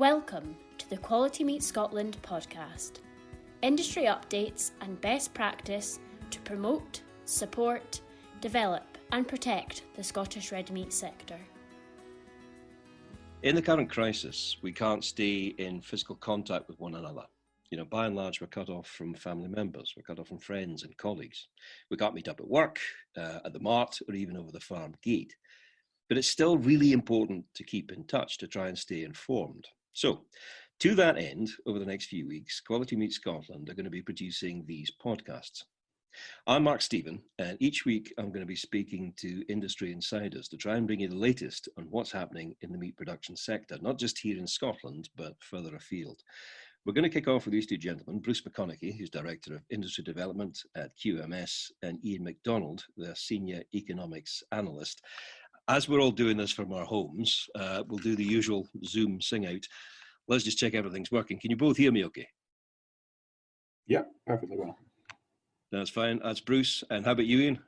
Welcome to the Quality Meat Scotland podcast. Industry updates and best practice to promote, support, develop and protect the Scottish red meat sector. In the current crisis, we can't stay in physical contact with one another. By and large, we're cut off from family members, we're cut off from friends and colleagues. We can't meet up at work, at the mart, or even over the farm gate. But it's still really important to keep in touch, to try and stay informed. So, to that end, over the next few weeks, Quality Meat Scotland are going to be producing these podcasts. I'm Mark Stephen, and each week I'm going to be speaking to industry insiders to try and bring you the latest on what's happening in the meat production sector, not just here in Scotland, but further afield. We're going to kick off with these two gentlemen, Bruce McConachie, who's Director of Industry Development at QMS, and Iain MacDonald, the Senior Economics Analyst. As we're all doing this from our homes, we'll do the usual Zoom sing-out. Let's just check everything's working. Can you both hear me okay? Yeah, perfectly well. That's fine. That's Bruce. And how about you, Iain?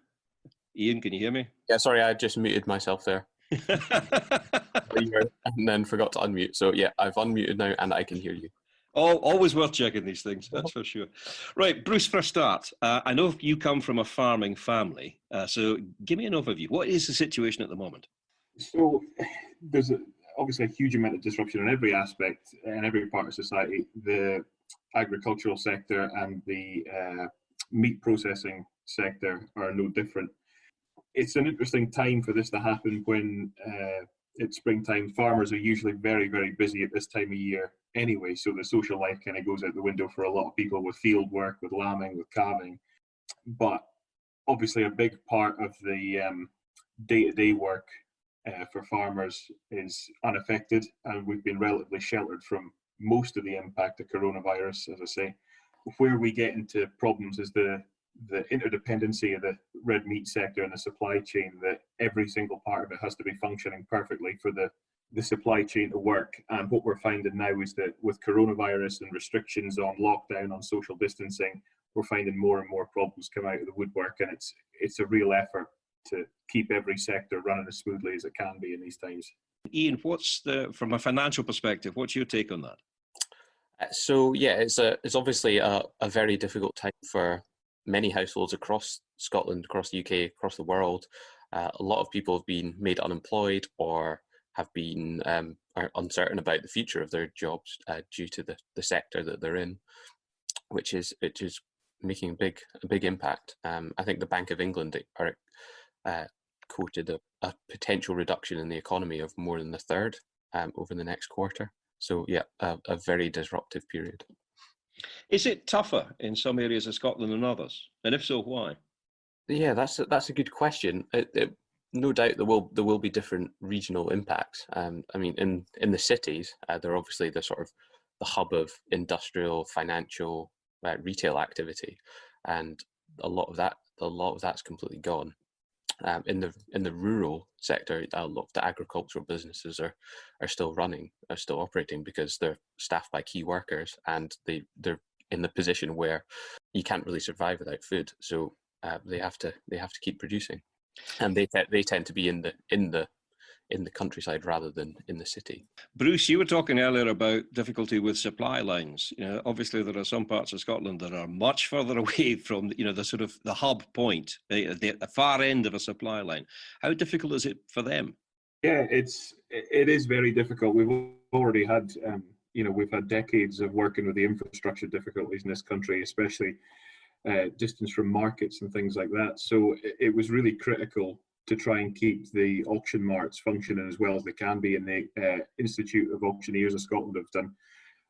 Iain, can you hear me? Yeah, sorry, I just muted myself there. And then forgot to unmute. So yeah, I've unmuted now and I can hear you. Always worth checking these things, that's for sure. Right, Bruce, for a start, I know you come from a farming family, so give me an overview. What is the situation at the moment? So there's obviously a huge amount of disruption in every aspect, in every part of society. The agricultural sector and the meat processing sector are no different. It's an interesting time for this to happen when it's springtime. Farmers are usually very, very busy at this time of year anyway, so the social life kind of goes out the window for a lot of people with field work, with lambing, with calving. But obviously a big part of the day-to-day work for farmers is unaffected, and we've been relatively sheltered from most of the impact of coronavirus, as I say. Where we get into problems is the interdependency of the red meat sector and the supply chain, that every single part of it has to be functioning perfectly for the supply chain to work. And what we're finding now is that with coronavirus and restrictions on lockdown, on social distancing, we're finding more and more problems come out of the woodwork, and it's a real effort to keep every sector running as smoothly as it can be in these times. Iain, from a financial perspective, what's your take on that? So yeah, it's obviously a very difficult time for many households across Scotland, across the UK, across the world. A lot of people have been made unemployed or have been are uncertain about the future of their jobs due to the sector that they're in, which is making a big impact. I think the Bank of England are quoted a potential reduction in the economy of more than a third over the next quarter. So yeah, a very disruptive period. Is it tougher in some areas of Scotland than others? And if so, why? Yeah, that's a good question. No doubt there will be different regional impacts. I mean, in the cities, they're obviously the sort of the hub of industrial, financial, retail activity, and a lot of that's completely gone. In the rural sector, a lot of the agricultural businesses are still operating because they're staffed by key workers, and they're in the position where you can't really survive without food. So they have to keep producing, and they tend to be in the countryside rather than in the city. Bruce, you were talking earlier about difficulty with supply lines. Obviously there are some parts of Scotland that are much further away from, the sort of the hub point, the far end of a supply line. How difficult is it for them? Yeah, it is very difficult. We've already had, we've had decades of working with the infrastructure difficulties in this country, especially distance from markets and things like that. So it was really critical to try and keep the auction marts functioning as well as they can be. And the Institute of Auctioneers of Scotland have done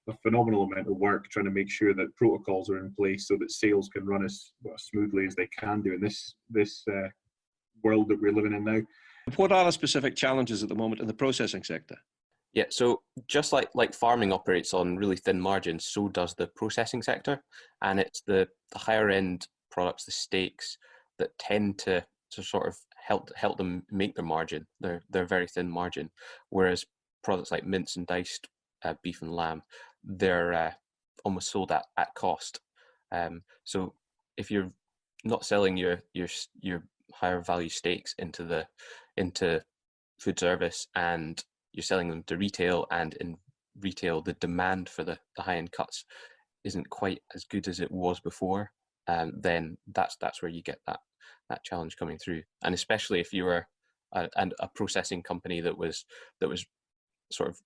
a phenomenal amount of work trying to make sure that protocols are in place so that sales can run as smoothly as they can do in this world that we're living in now. What are the specific challenges at the moment in the processing sector? Yeah, so just like farming operates on really thin margins, so does the processing sector, and it's the higher end products, the steaks, that tend to sort of help them make their margin. They're very thin margin, whereas products like mince and diced beef and lamb, they're almost sold at cost. So if you're not selling your higher value steaks into food service, and you're selling them to retail and in retail, the demand for the high-end cuts isn't quite as good as it was before, then that's where you get that challenge coming through. And especially if you were a processing company that was sort of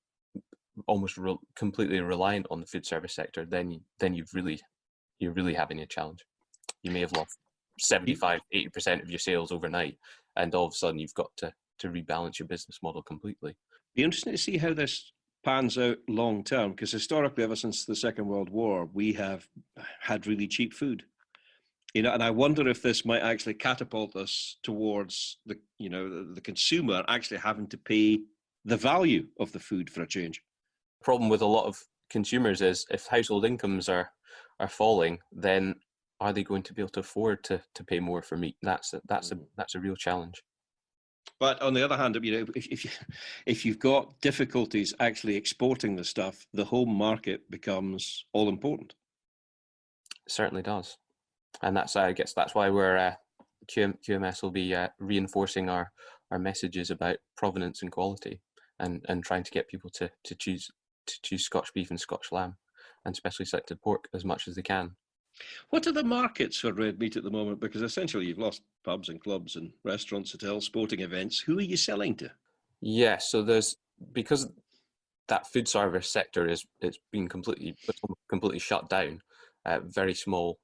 almost completely reliant on the food service sector, then you're really having a challenge. You may have lost 75-80% of your sales overnight, and all of a sudden you've got to rebalance your business model completely. Be interesting to see how this pans out long term, because historically, ever since the Second World War, we have had really cheap food. And I wonder if this might actually catapult us towards the consumer actually having to pay the value of the food for a change. The problem with a lot of consumers is if household incomes are falling, then are they going to be able to afford to pay more for meat? That's a real challenge. But on the other hand, if you've got difficulties actually exporting the stuff, the home market becomes all important. It certainly does, and I guess that's why we're QMS will be reinforcing our messages about provenance and quality, and trying to get people to choose Scotch beef and Scotch lamb, and specially selected pork as much as they can. What are the markets for red meat at the moment? Because essentially you've lost pubs and clubs and restaurants, hotels, sporting events. Who are you selling to? Yeah, so because that food service sector it's been completely shut down, very small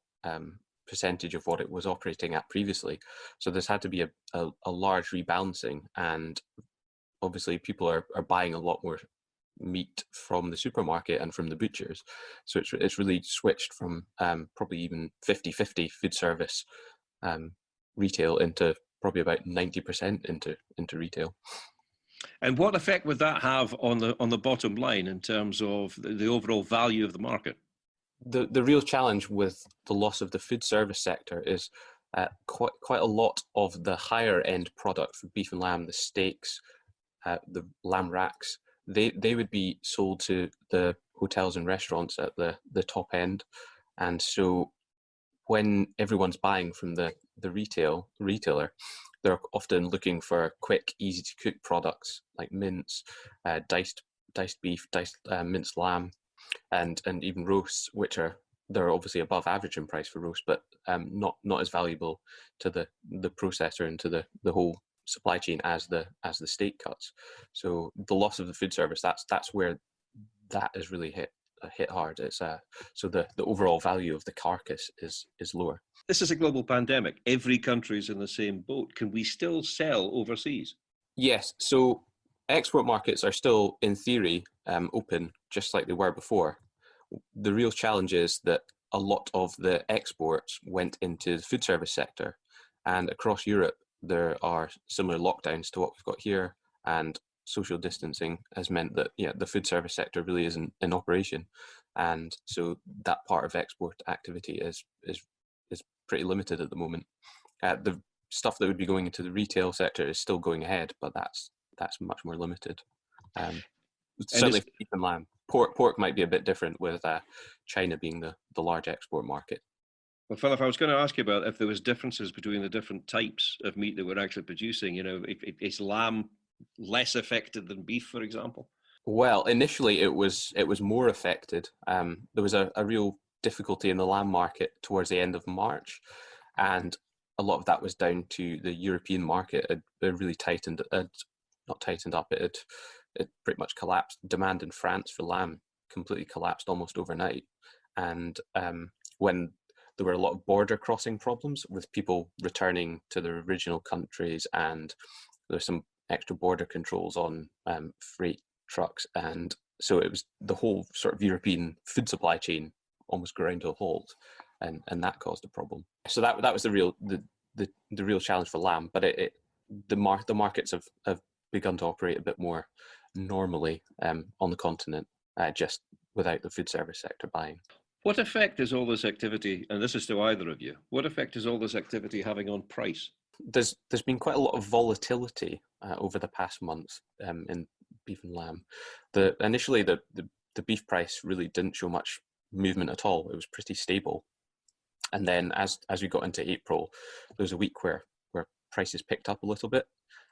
percentage of what it was operating at previously. So there's had to be a large rebalancing, and obviously people are buying a lot more meat from the supermarket and from the butchers, so it's really switched from probably even 50-50 food service retail into probably about 90% into retail. And what effect would that have on the bottom line in terms of the overall value of the market? The real challenge with the loss of the food service sector is quite a lot of the higher end product for beef and lamb, the steaks, the lamb racks, they would be sold to the hotels and restaurants at the top end. And so when everyone's buying from the retailer, they're often looking for quick, easy to cook products like mince, diced beef, minced lamb, and even roasts, which they're obviously above average in price for roast, but not as valuable to the processor and to the whole supply chain as the steak cuts. So the loss of the food service, that's where that is really hit hard. It's so the overall value of the carcass is lower. This is a global pandemic. Every country's in the same boat. Can we still sell overseas? Yes. So export markets are still, in theory, open, just like they were before. The real challenge is that a lot of the exports went into the food service sector, and across Europe there are similar lockdowns to what we've got here, and social distancing has meant that the food service sector really isn't in operation, and so that part of export activity is pretty limited at the moment. The stuff that would be going into the retail sector is still going ahead, but that's much more limited. Certainly for beef and lamb. Pork might be a bit different, with China being the large export market. Well, Philip, I was going to ask you about if there was differences between the different types of meat that we're actually producing. Is lamb less affected than beef, for example? Well, initially it was more affected. There was a real difficulty in the lamb market towards the end of March, and a lot of that was down to the European market. It really not tightened up. It pretty much collapsed. Demand in France for lamb completely collapsed almost overnight, and when there were a lot of border crossing problems with people returning to their original countries, and there's some extra border controls on freight trucks, and so it was the whole sort of European food supply chain almost ground to a halt, and that caused a problem. So that was the real challenge for lamb, but the markets have begun to operate a bit more normally on the continent, just without the food service sector buying. What effect is all this activity, and this is to either of you, what effect is all this activity having on price? There's been quite a lot of volatility over the past months in beef and lamb. Initially the beef price really didn't show much movement at all. It was pretty stable. And then as we got into April, there was a week where prices picked up a little bit.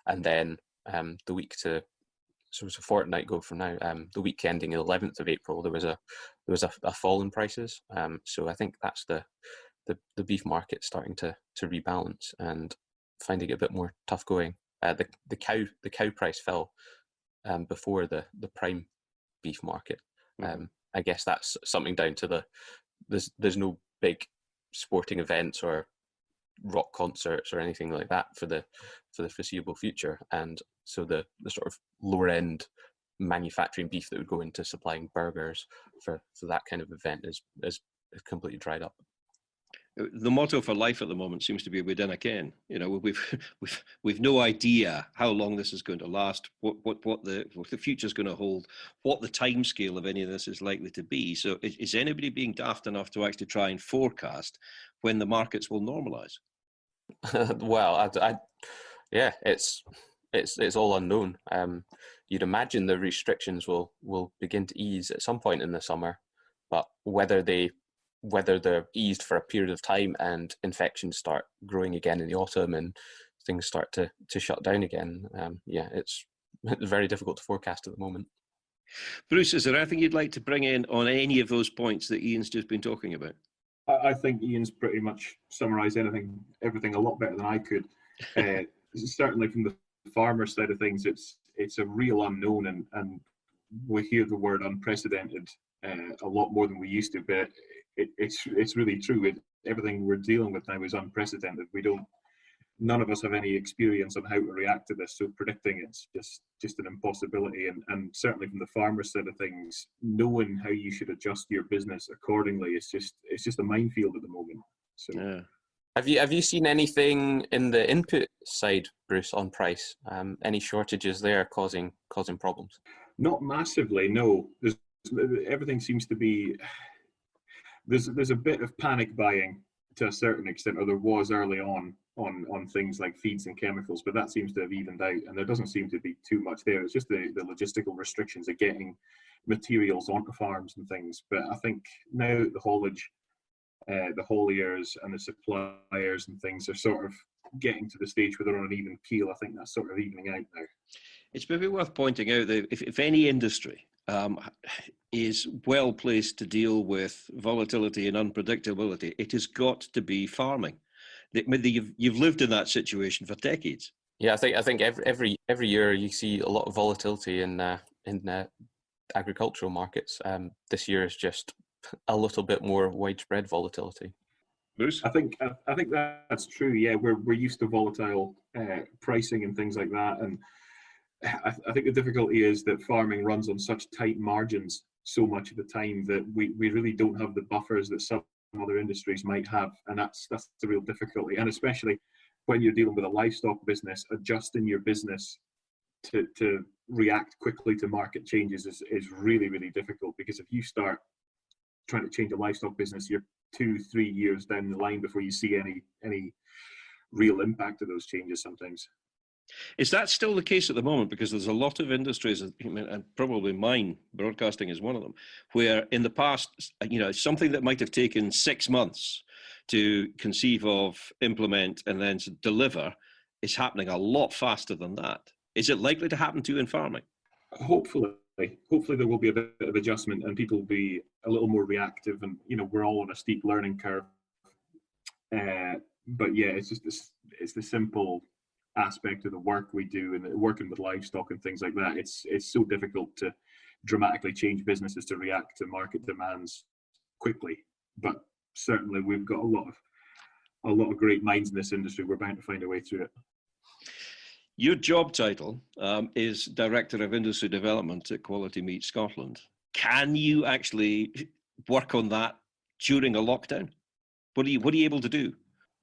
And then the week to so it's a fortnight ago from now, the week ending 11th of April, there was a fall in prices. So I think that's the beef market starting to rebalance and finding it a bit more tough going. The cow price fell before the prime beef market. I guess that's something down to there's no big sporting events or rock concerts or anything like that for the foreseeable future, and so the sort of lower end manufacturing beef that would go into supplying burgers for that kind of event is completely dried up. The motto for life at the moment seems to be "we dinna ken." You know, we've no idea how long this is going to last, what the future is going to hold, what the time scale of any of this is likely to be. So, is anybody being daft enough to actually try and forecast when the markets will normalise? Well, yeah, it's all unknown. You'd imagine the restrictions will begin to ease at some point in the summer, but whether they're eased for a period of time and infections start growing again in the autumn and things start to shut down again, it's very difficult to forecast at the moment. Bruce, is there anything you'd like to bring in on any of those points that Iain's just been talking about? I think Iain's pretty much summarised everything a lot better than I could. Certainly from the farmer side of things, it's a real unknown, and we hear the word unprecedented a lot more than we used to, but it's really true. Everything we're dealing with now is unprecedented. None of us have any experience on how to react to this, so predicting it's just an impossibility. And certainly from the farmer side of things, knowing how you should adjust your business accordingly, it's just a minefield at the moment. So yeah. Have you seen anything in the input side, Bruce, on price? Any shortages there causing problems? Not massively, no. Everything seems to be. There's a bit of panic buying to a certain extent, or there was early on things like feeds and chemicals, but that seems to have evened out, and there doesn't seem to be too much there. It's just the logistical restrictions of getting materials onto farms and things. But I think now the haulage, the hauliers and the suppliers and things are sort of getting to the stage where they're on an even keel. I think that's sort of evening out now. It's maybe worth pointing out that if any industry is well placed to deal with volatility and unpredictability, it has got to be farming. You've lived in that situation for decades. Yeah, I think every year you see a lot of volatility in agricultural markets. This year is just a little bit more widespread volatility. Bruce? I think that's true. Yeah, we're used to volatile pricing and things like that, and I think the difficulty is that farming runs on such tight margins so much of the time that we really don't have the buffers that some other industries might have, and that's the real difficulty. And especially when you're dealing with a livestock business, adjusting your business to react quickly to market changes is really, really difficult, because if you start trying to change a livestock business, you're 2-3 years down the line before you see any real impact of those changes sometimes. Is that still the case at the moment? Because there's a lot of industries, and probably mine, broadcasting is one of them, where in the past, something that might have taken 6 months to conceive of, implement, and then to deliver is happening a lot faster than that. Is it likely to happen to you in farming? Hopefully there will be a bit of adjustment and people will be a little more reactive, and we're all on a steep learning curve. But yeah, it's the simple aspect of the work we do, and working with livestock and things like that. It's so difficult to dramatically change businesses to react to market demands quickly. But certainly we've got a lot of great minds in this industry. We're bound to find a way through it. Your job title is Director of Industry Development at Quality Meat Scotland. Can you actually work on that during a lockdown? What are you able to do?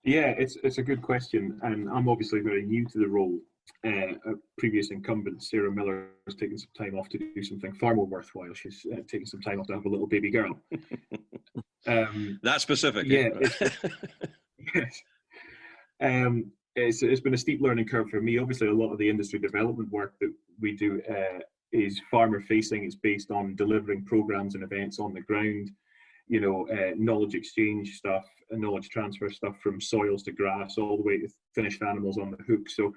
Yeah, it's a good question, and I'm obviously very new to the role. A previous incumbent, Sarah Miller, has taken some time off to do something far more worthwhile. She's taken some time off to have a little baby girl. That's specific. Yeah. Yes. It's been a steep learning curve for me. Obviously, a lot of the industry development work that we do is farmer facing. It's based on delivering programs and events on the ground. Knowledge exchange stuff and knowledge transfer stuff from soils to grass, all the way to finished animals on the hook. So,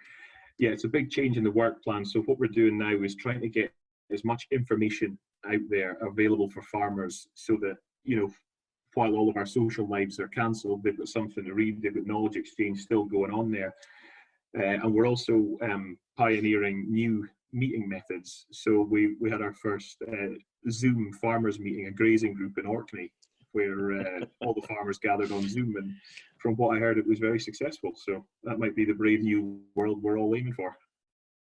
Yeah, it's a big change in the work plan. So what we're doing now is trying to get as much information out there available for farmers so that, while all of our social lives are cancelled, they've got something to read, they've got knowledge exchange still going on there. And we're also pioneering new meeting methods. So we had our first Zoom farmers meeting, a grazing group in Orkney, where all the farmers gathered on Zoom. And from what I heard, it was very successful. So that might be the brave new world we're all aiming for.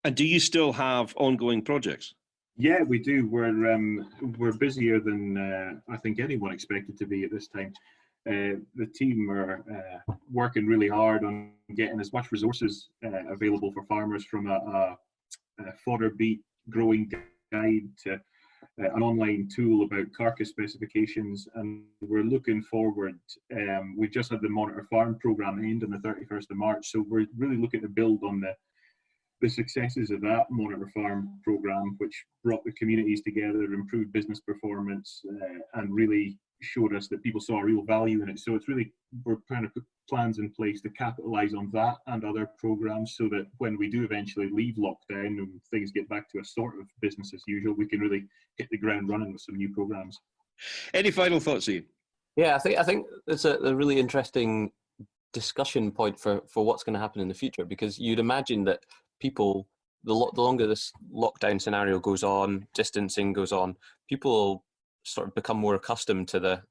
And do you still have ongoing projects? Yeah, we do. We're busier than I think anyone expected to be at this time. The team are working really hard on getting as much resources available for farmers, from a fodder beet growing guide to an online tool about carcass specifications, and we're looking forward. We've just had the Monitor Farm programme end on the 31st of March, so we're really looking to build on the successes of that Monitor Farm programme, which brought the communities together, improved business performance, and really showed us that people saw a real value in it. So it's really, we're trying to put plans in place to capitalise on that and other programmes, so that when we do eventually leave lockdown and things get back to a sort of business as usual, we can really hit the ground running with some new programmes. Any final thoughts, Iain? Yeah, I think it's a really interesting discussion point for what's going to happen in the future, because you'd imagine that people, the longer this lockdown scenario goes on, distancing goes on, people will sort of become more accustomed to the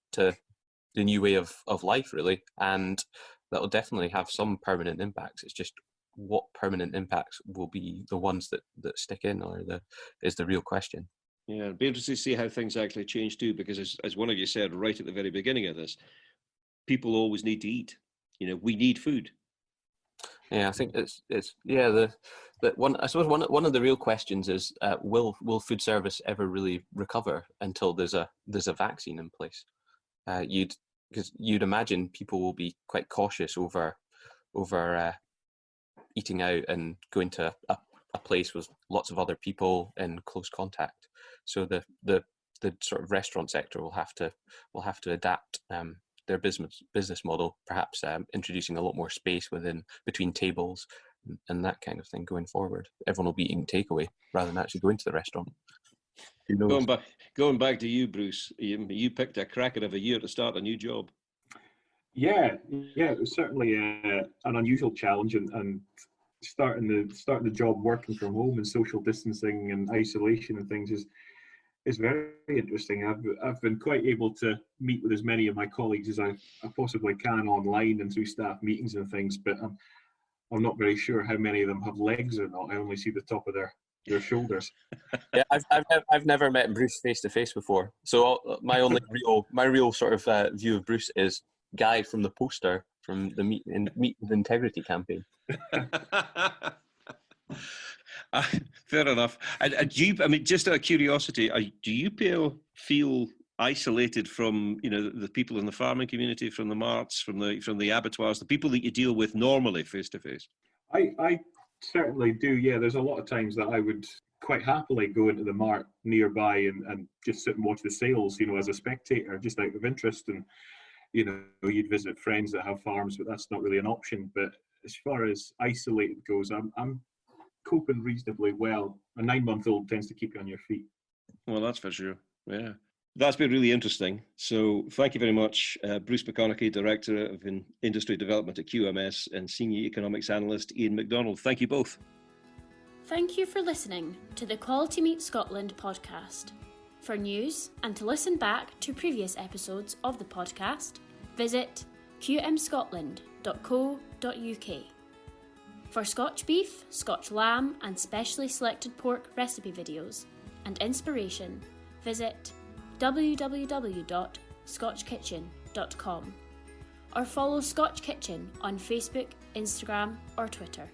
new way of life, really, and that will definitely have some permanent impacts. It's just what permanent impacts will be the ones that stick in, is the real question. Yeah, it'd be interesting to see how things actually change too, because as one of you said right at the very beginning of this, people always need to eat. We need food. Yeah, I think it's the one. I suppose one of the real questions is will food service ever really recover until there's a vaccine in place? Because you'd imagine people will be quite cautious over eating out and going to a place with lots of other people in close contact. So the sort of restaurant sector will have to adapt their business model, perhaps introducing a lot more space between tables and that kind of thing going forward. Everyone will be eating takeaway rather than actually going to the restaurant. Going back to you, Bruce, you picked a cracker of a year to start a new job. Yeah, it was certainly an unusual challenge, and starting the job working from home and social distancing and isolation and things is very interesting. I've been quite able to meet with as many of my colleagues as I possibly can online and through staff meetings and things, but I'm not very sure how many of them have legs or not. I only see the top of their shoulders. Yeah, I've never met Bruce face to face before, so my real sort of view of Bruce is Guy from the poster from the Meat with Integrity campaign. Fair enough. And just out of curiosity, do you feel isolated from the people in the farming community, from the marts, from the abattoirs, the people that you deal with normally face to face? I certainly do. Yeah, there's a lot of times that I would quite happily go into the mart nearby and just sit and watch the sales, as a spectator, just out of interest. And you'd visit friends that have farms, but that's not really an option. But as far as isolated goes, I'm coping reasonably well. A 9-month-old tends to keep you on your feet. Well, that's for sure. Yeah. That's been really interesting. So thank you very much, Bruce McConachie, Director of Industry Development at QMS, and Senior Economics Analyst Iain MacDonald. Thank you both. Thank you for listening to the Quality Meat Scotland podcast. For news and to listen back to previous episodes of the podcast, visit qmscotland.co.uk. For Scotch beef, Scotch lamb and specially selected pork recipe videos and inspiration, visit www.scotchkitchen.com or follow Scotch Kitchen on Facebook, Instagram or Twitter.